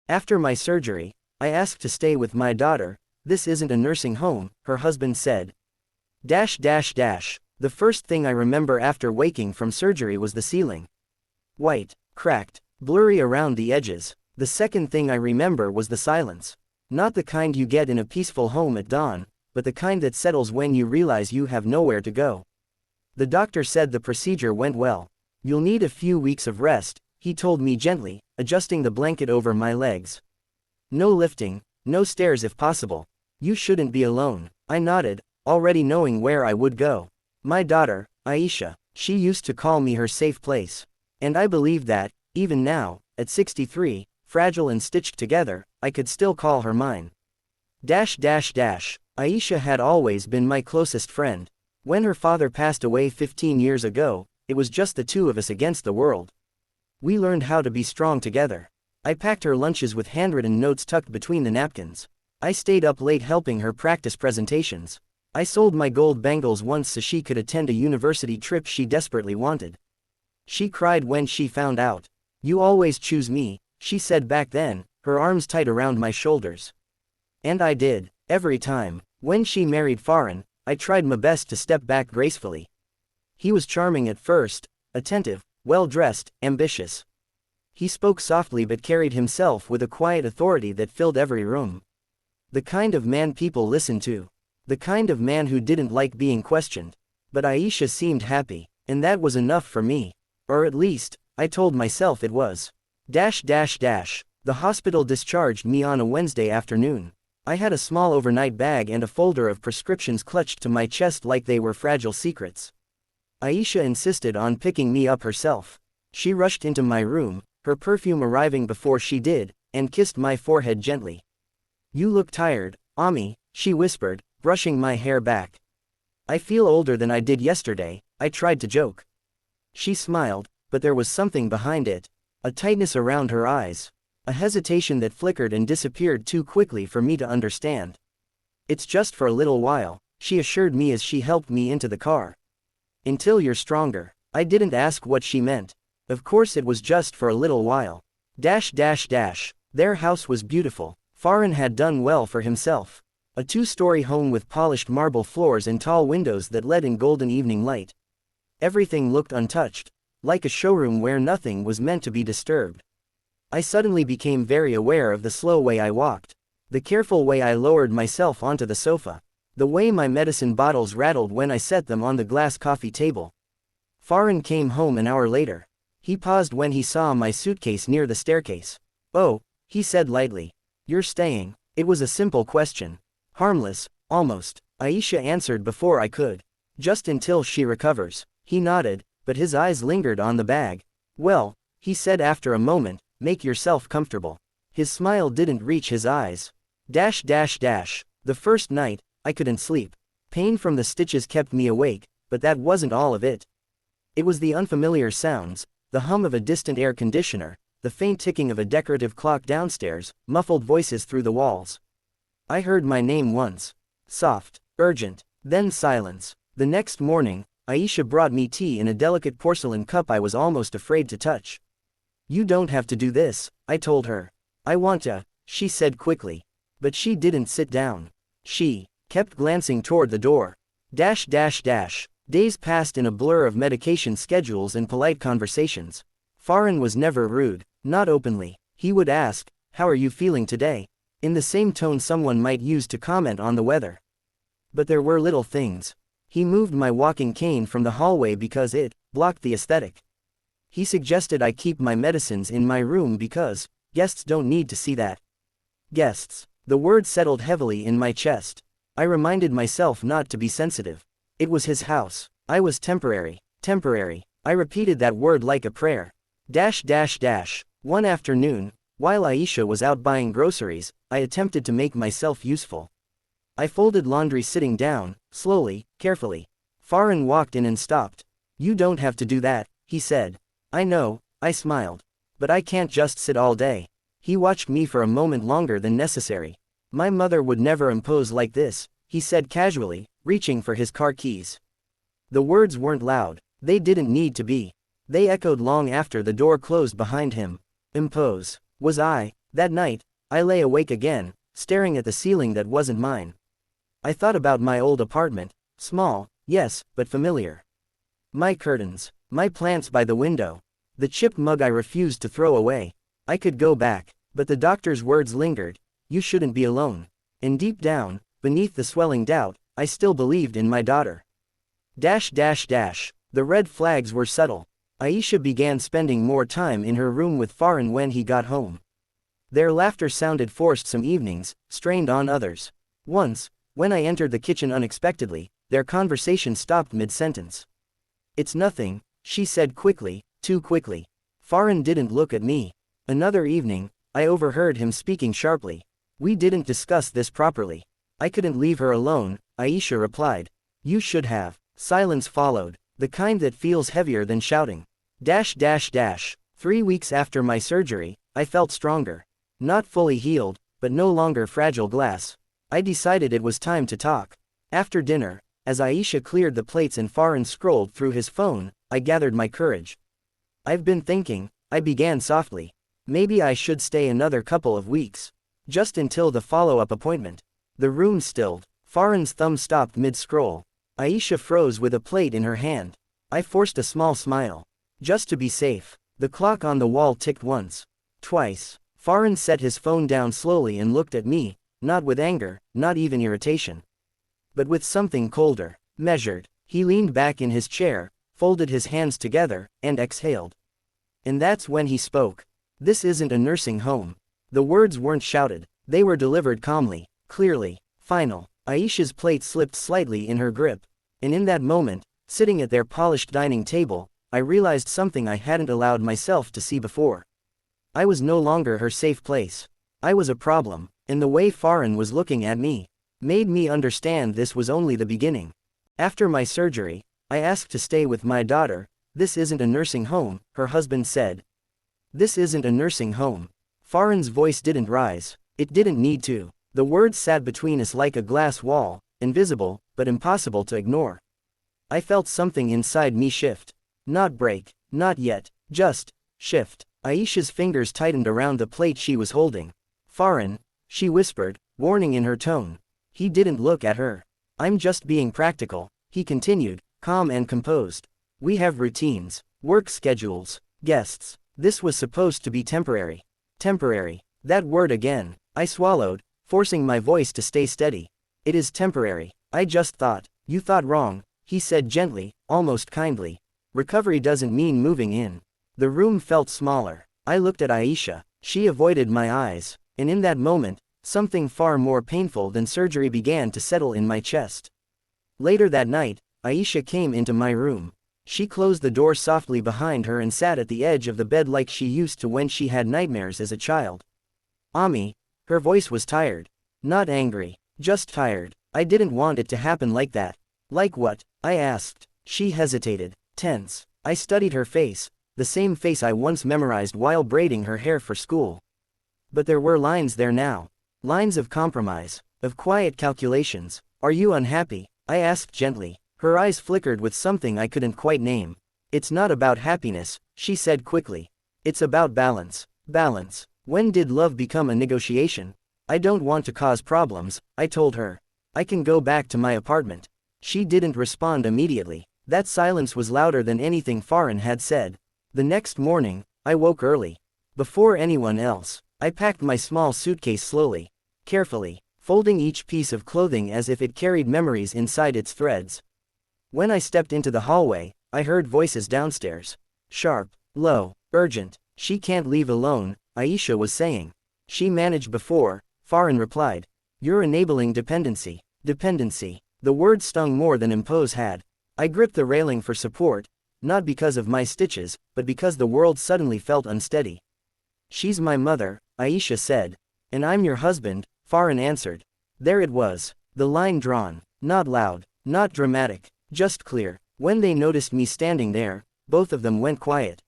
After my surgery, I asked to stay with my daughter. This isn't a nursing home, her husband said. The first thing I remember after waking from surgery was the ceiling. White, cracked, blurry around the edges. The second thing I remember was the silence. Not the kind you get in a peaceful home at dawn, but the kind that settles when you realize you have nowhere to go. The doctor said the procedure went well. You'll need a few weeks of rest, he told me gently, adjusting the blanket over my legs. No lifting, no stairs if possible. You shouldn't be alone. I nodded, already knowing where I would go. My daughter, Aisha, she used to call me her safe place. And I believe that, even now, at 63, fragile and stitched together, I could still call her mine. Aisha had always been my closest friend. When her father passed away 15 years ago, it was just the two of us against the world. We learned how to be strong together. I packed her lunches with handwritten notes tucked between the napkins. I stayed up late helping her practice presentations. I sold my gold bangles once so she could attend a university trip she desperately wanted. She cried when she found out. You always choose me, she said back then, her arms tight around my shoulders. And I did, every time. When she married Farhan, I tried my best to step back gracefully. He was charming at first, attentive, well-dressed, ambitious. He spoke softly but carried himself with a quiet authority that filled every room. The kind of man people listened to. The kind of man who didn't like being questioned. But Aisha seemed happy, and that was enough for me. Or at least, I told myself it was. The hospital discharged me on a Wednesday afternoon. I had a small overnight bag and a folder of prescriptions clutched to my chest like they were fragile secrets. Aisha insisted on picking me up herself. She rushed into my room, her perfume arriving before she did, and kissed my forehead gently. You look tired, Ami, she whispered, brushing my hair back. I feel older than I did yesterday, I tried to joke. She smiled, but there was something behind it. A tightness around her eyes. A hesitation that flickered and disappeared too quickly for me to understand. It's just for a little while, she assured me as she helped me into the car. Until you're stronger. I didn't ask what she meant. Of course it was just for a little while. Their house was beautiful. Farhan had done well for himself. A two-story home with polished marble floors and tall windows that let in golden evening light. Everything looked untouched, like a showroom where nothing was meant to be disturbed. I suddenly became very aware of the slow way I walked. The careful way I lowered myself onto the sofa. The way my medicine bottles rattled when I set them on the glass coffee table. Farhan came home an hour later. He paused when he saw my suitcase near the staircase. Oh, he said lightly. You're staying. It was a simple question. Harmless, almost. Aisha answered before I could. Just until she recovers. He nodded, but his eyes lingered on the bag. Well, he said after a moment, make yourself comfortable. His smile didn't reach his eyes. The first night, I couldn't sleep. Pain from the stitches kept me awake, but that wasn't all of it. It was the unfamiliar sounds, the hum of a distant air conditioner, the faint ticking of a decorative clock downstairs, muffled voices through the walls. I heard my name once. Soft, urgent, then silence. The next morning, Aisha brought me tea in a delicate porcelain cup I was almost afraid to touch. You don't have to do this, I told her. I want to, she said quickly. But she didn't sit down. She kept glancing toward the door. Days passed in a blur of medication schedules and polite conversations. Farhan was never rude, not openly. He would ask, how are you feeling today? In the same tone someone might use to comment on the weather. But there were little things. He moved my walking cane from the hallway because it blocked the aesthetic. He suggested I keep my medicines in my room because guests don't need to see that. Guests. The word settled heavily in my chest. I reminded myself not to be sensitive. It was his house. I was temporary. I repeated that word like a prayer. One afternoon, while Aisha was out buying groceries, I attempted to make myself useful. I folded laundry sitting down, slowly, carefully. Farhan walked in and stopped. You don't have to do that, he said. I know, I smiled. But I can't just sit all day. He watched me for a moment longer than necessary. My mother would never impose like this, he said casually, reaching for his car keys. The words weren't loud. They didn't need to be. They echoed long after the door closed behind him. Impose. Was I That night, I lay awake again, staring at the ceiling that wasn't mine. I thought about my old apartment, small, yes, but familiar. My curtains, my plants by the window, the chipped mug I refused to throw away. I could go back, but the doctor's words lingered. You shouldn't be alone. And deep down, beneath the swelling doubt, I still believed in my daughter. The red flags were subtle. Aisha began spending more time in her room with Farhan when he got home. Their laughter sounded forced some evenings, strained on others. Once, when I entered the kitchen unexpectedly, their conversation stopped mid-sentence. It's nothing, she said quickly, too quickly. Farhan didn't look at me. Another evening, I overheard him speaking sharply. We didn't discuss this properly. I couldn't leave her alone, Aisha replied. You should have. Silence followed, the kind that feels heavier than shouting. 3 weeks after my surgery, I felt stronger. Not fully healed, but no longer fragile glass. I decided it was time to talk. After dinner, as Aisha cleared the plates and Farhan scrolled through his phone, I gathered my courage. I've been thinking, I began softly. Maybe I should stay another couple of weeks. Just until the follow-up appointment. The room stilled. Farhan's thumb stopped mid-scroll. Aisha froze with a plate in her hand. I forced a small smile. Just to be safe. The clock on the wall ticked once. Twice. Farhan set his phone down slowly and looked at me, not with anger, not even irritation. But with something colder, measured. He leaned back in his chair, folded his hands together, and exhaled. And that's when he spoke. This isn't a nursing home. The words weren't shouted. They were delivered calmly, clearly, final. Aisha's plate slipped slightly in her grip. And in that moment, sitting at their polished dining table, I realized something I hadn't allowed myself to see before. I was no longer her safe place. I was a problem, and the way Farhan was looking at me made me understand this was only the beginning. After my surgery, I asked to stay with my daughter. This isn't a nursing home, her husband said. This isn't a nursing home. Farhan's voice didn't rise. It didn't need to. The words sat between us like a glass wall, invisible, but impossible to ignore. I felt something inside me shift. Not break, not yet, just shift. Aisha's fingers tightened around the plate she was holding. Farhan, she whispered, warning in her tone. He didn't look at her. I'm just being practical, he continued, calm and composed. We have routines, work schedules, guests. This was supposed to be temporary. Temporary. That word again. I swallowed, forcing my voice to stay steady. It is temporary. I just thought. You thought wrong, he said gently, almost kindly. Recovery doesn't mean moving in. The room felt smaller. I looked at Aisha. She avoided my eyes. And in that moment, something far more painful than surgery began to settle in my chest. Later that night, Aisha came into my room. She closed the door softly behind her and sat at the edge of the bed like she used to when she had nightmares as a child. Ami, her voice was tired. Not angry, just tired. I didn't want it to happen like that. Like what? I asked. She hesitated, tense. I studied her face, the same face I once memorized while braiding her hair for school. But there were lines there now. Lines of compromise, of quiet calculations. Are you unhappy? I asked gently. Her eyes flickered with something I couldn't quite name. It's not about happiness, she said quickly. It's about balance. Balance. When did love become a negotiation? I don't want to cause problems, I told her. I can go back to my apartment. She didn't respond immediately. That silence was louder than anything Farhan had said. The next morning, I woke early. Before anyone else, I packed my small suitcase slowly, carefully, folding each piece of clothing as if it carried memories inside its threads. When I stepped into the hallway, I heard voices downstairs. Sharp, low, urgent. She can't leave alone, Aisha was saying. She managed before, Farhan replied. You're enabling dependency. Dependency. The word stung more than impose had. I gripped the railing for support, not because of my stitches, but because the world suddenly felt unsteady. She's my mother, Aisha said. And I'm your husband, Farhan answered. There it was. The line drawn. Not loud, not dramatic, just clear. When they noticed me standing there, both of them went quiet.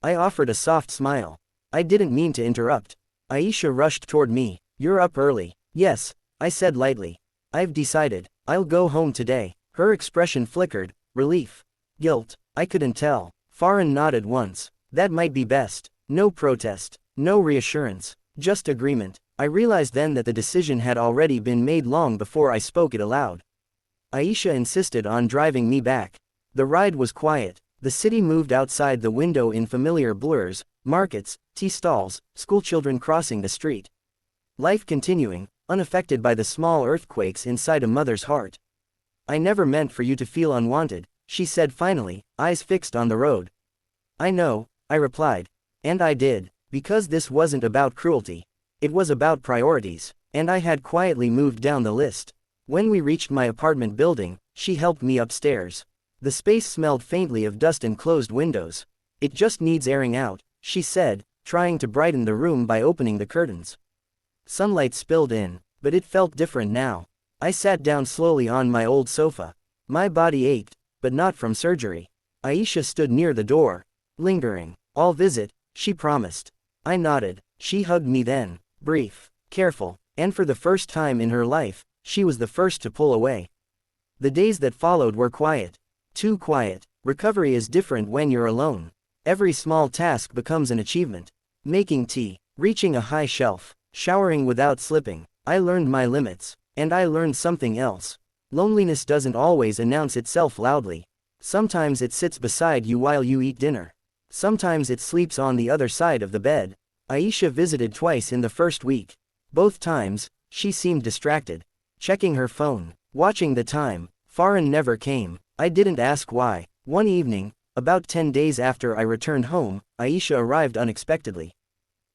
I offered a soft smile. I didn't mean to interrupt. Aisha rushed toward me. You're up early. Yes, I said lightly. I've decided. I'll go home today. Her expression flickered. Relief. Guilt. I couldn't tell. Farhan nodded once. That might be best. No protest. No reassurance. Just agreement. I realized then that the decision had already been made long before I spoke it aloud. Aisha insisted on driving me back. The ride was quiet. The city moved outside the window in familiar blurs, markets, tea stalls, schoolchildren crossing the street. Life continuing, unaffected by the small earthquakes inside a mother's heart. I never meant for you to feel unwanted, she said finally, eyes fixed on the road. I know, I replied. And I did, because this wasn't about cruelty. It was about priorities, and I had quietly moved down the list. When we reached my apartment building, she helped me upstairs. The space smelled faintly of dust and closed windows. It just needs airing out, she said, trying to brighten the room by opening the curtains. Sunlight spilled in, but it felt different now. I sat down slowly on my old sofa. My body ached, but not from surgery. Aisha stood near the door, lingering. I'll visit, she promised. I nodded. She hugged me then, brief, careful, and for the first time in her life, she was the first to pull away. The days that followed were quiet. Too quiet. Recovery is different when you're alone. Every small task becomes an achievement. Making tea, reaching a high shelf, showering without slipping. I learned my limits. And I learned something else. Loneliness doesn't always announce itself loudly. Sometimes it sits beside you while you eat dinner. Sometimes it sleeps on the other side of the bed. Aisha visited twice in the first week. Both times, she seemed distracted. Checking her phone, watching the time. Farhan never came. I didn't ask why. One evening, about 10 days after I returned home, Aisha arrived unexpectedly.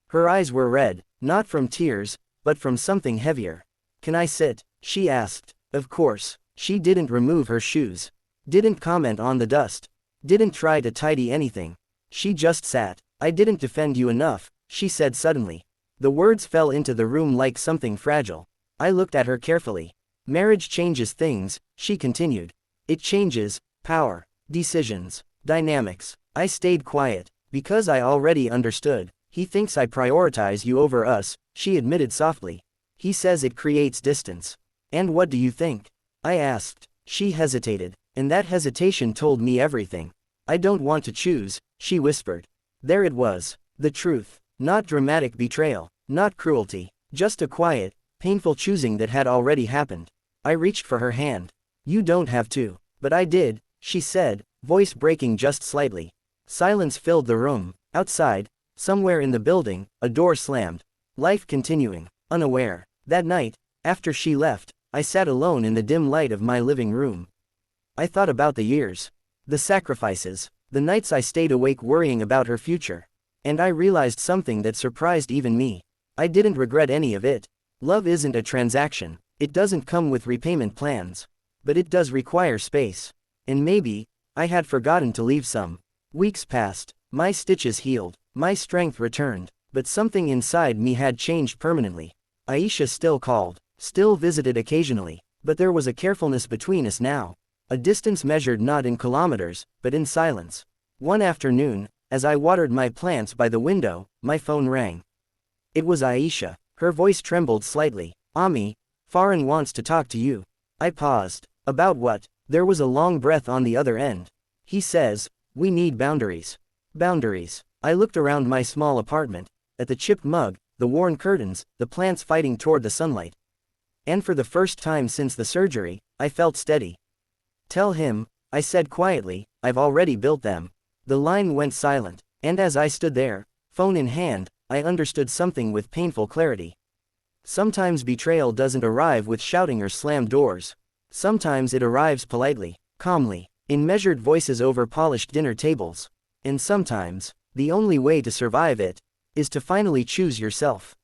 Her eyes were red, not from tears, but from something heavier. Can I sit? She asked. Of course. She didn't remove her shoes. Didn't comment on the dust. Didn't try to tidy anything. She just sat. I didn't defend you enough, she said suddenly. The words fell into the room like something fragile. I looked at her carefully. Marriage changes things, she continued. It changes power, decisions, dynamics. I stayed quiet, because I already understood. He thinks I prioritize you over us, she admitted softly. He says it creates distance. And what do you think? I asked. She hesitated, and that hesitation told me everything. I don't want to choose, she whispered. There it was. The truth. Not dramatic betrayal, not cruelty, just a quiet, painful choosing that had already happened. I reached for her hand. You don't have to. But I did, she said, voice breaking just slightly. Silence filled the room. Outside, somewhere in the building, a door slammed. Life continuing, unaware. That night, after she left, I sat alone in the dim light of my living room. I thought about the years. The sacrifices. The nights I stayed awake worrying about her future. And I realized something that surprised even me. I didn't regret any of it. Love isn't a transaction. It doesn't come with repayment plans. But it does require space. And maybe, I had forgotten to leave some. Weeks passed. My stitches healed. My strength returned. But something inside me had changed permanently. Aisha still called. Still visited occasionally. But there was a carefulness between us now. A distance measured not in kilometers, but in silence. One afternoon, as I watered my plants by the window, my phone rang. It was Aisha. Her voice trembled slightly. Ami, Farhan wants to talk to you. I paused. About what? There was a long breath on the other end. He says, we need boundaries. Boundaries. I looked around my small apartment, at the chipped mug, the worn curtains, the plants fighting toward the sunlight. And for the first time since the surgery, I felt steady. Tell him, I said quietly, I've already built them. The line went silent, and as I stood there, phone in hand, I understood something with painful clarity. Sometimes betrayal doesn't arrive with shouting or slammed doors. Sometimes it arrives politely, calmly, in measured voices over polished dinner tables. And sometimes, the only way to survive it, is to finally choose yourself.